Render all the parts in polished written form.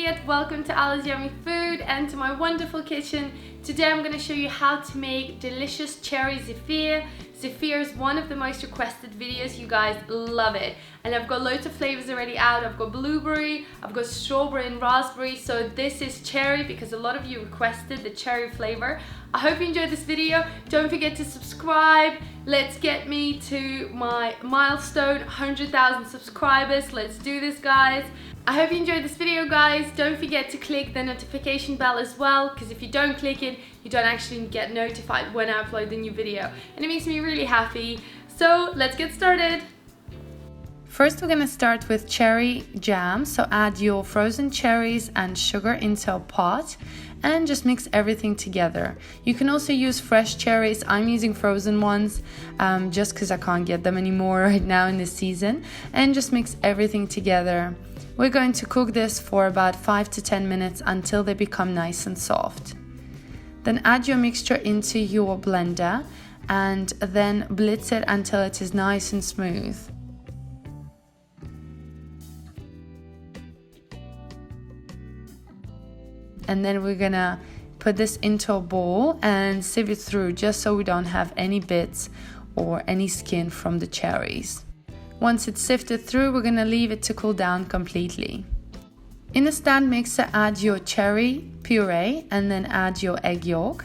it. Welcome to AllasYummyFood and to my wonderful kitchen. Today I'm going to show you how to make delicious cherry zefir. Zefir is one of the most requested videos. You guys love it. And I've got loads of flavors already out. I've got blueberry, I've got strawberry and raspberry. So this is cherry because a lot of you requested the cherry flavor. I hope you enjoyed this video. Don't forget to subscribe. Let's get me to my milestone 100,000 subscribers. Let's do this, guys. I hope you enjoyed this video, guys. Don't forget to click the notification bell as well, because if you don't click it, you don't actually get notified when I upload the new video. And it makes me really happy. So let's get started. First, we're gonna start with cherry jam. So add your frozen cherries and sugar into a pot and just mix everything together. You can also use fresh cherries. I'm using frozen ones just because I can't get them anymore right now in this season. And just mix everything together. We're going to cook this for about 5 to 10 minutes until they become nice and soft. Then add your mixture into your blender and then blitz it until it is nice and smooth. And then we're gonna put this into a bowl and sieve it through just so we don't have any bits or any skin from the cherries. Once it's sifted through, we're gonna leave it to cool down completely. In a stand mixer, add your cherry puree and then add your egg yolk.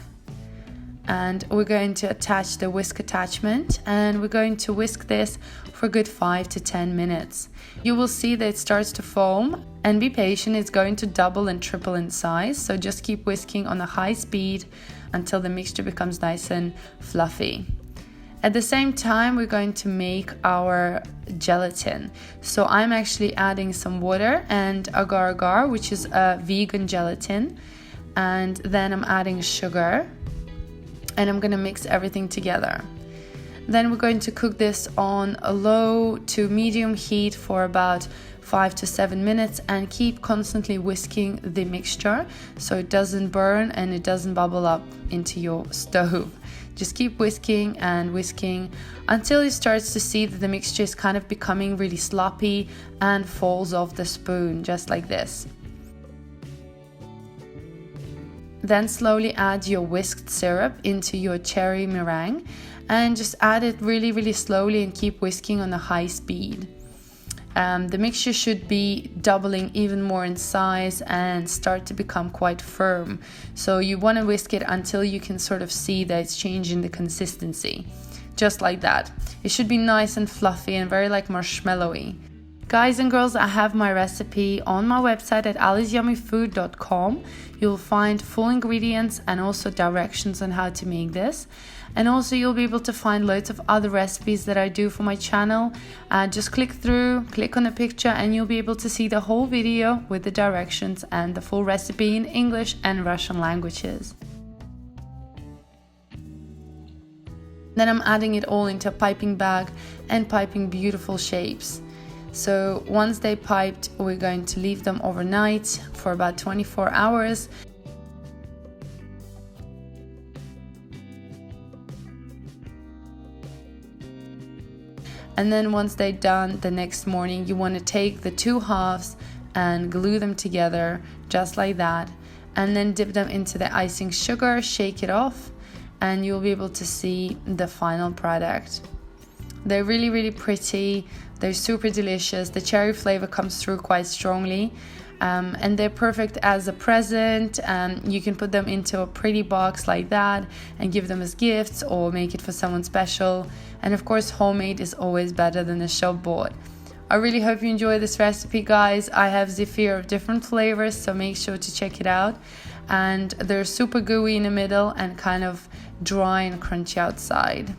And we're going to attach the whisk attachment and we're going to whisk this for a good 5 to 10 minutes. You will see that it starts to foam, and be patient, it's going to double and triple in size. So just keep whisking on a high speed until the mixture becomes nice and fluffy. At the same time, we're going to make our gelatin. So I'm actually adding some water and agar, which is a vegan gelatin. And then I'm adding sugar. And I'm gonna mix everything together. Then we're going to cook this on a low to medium heat for about 5 to 7 minutes and keep constantly whisking the mixture so it doesn't burn and it doesn't bubble up into your stove. Just keep whisking and whisking until you start to see that the mixture is kind of becoming really sloppy and falls off the spoon, just like this. Then slowly add your whisked syrup into your cherry meringue and just add it really slowly and keep whisking on a high speed. The mixture should be doubling even more in size and start to become quite firm. So you want to whisk it until you can sort of see that it's changing the consistency. Just like that. It should be nice and fluffy and very like marshmallowy. Guys and girls, I have my recipe on my website at AllasYummyFood.com. You'll find full ingredients and also directions on how to make this. And also you'll be able to find loads of other recipes that I do for my channel. Just click through, click on a picture, and you'll be able to see the whole video with the directions and the full recipe in English and Russian languages. Then I'm adding it all into a piping bag and piping beautiful shapes. So once they piped, we're going to leave them overnight for about 24 hours. And then once they're done, the next morning, you want to take the two halves and glue them together just like that. And then dip them into the icing sugar, shake it off, and you'll be able to see the final product. They're really pretty. They're super delicious. The cherry flavor comes through quite strongly. And they're perfect as a present. You can put them into a pretty box like that and give them as gifts or make it for someone special. And of course, homemade is always better than the shop bought. I really hope you enjoy this recipe, guys. I have Zefir of different flavors, so make sure to check it out. And they're super gooey in the middle and kind of dry and crunchy outside.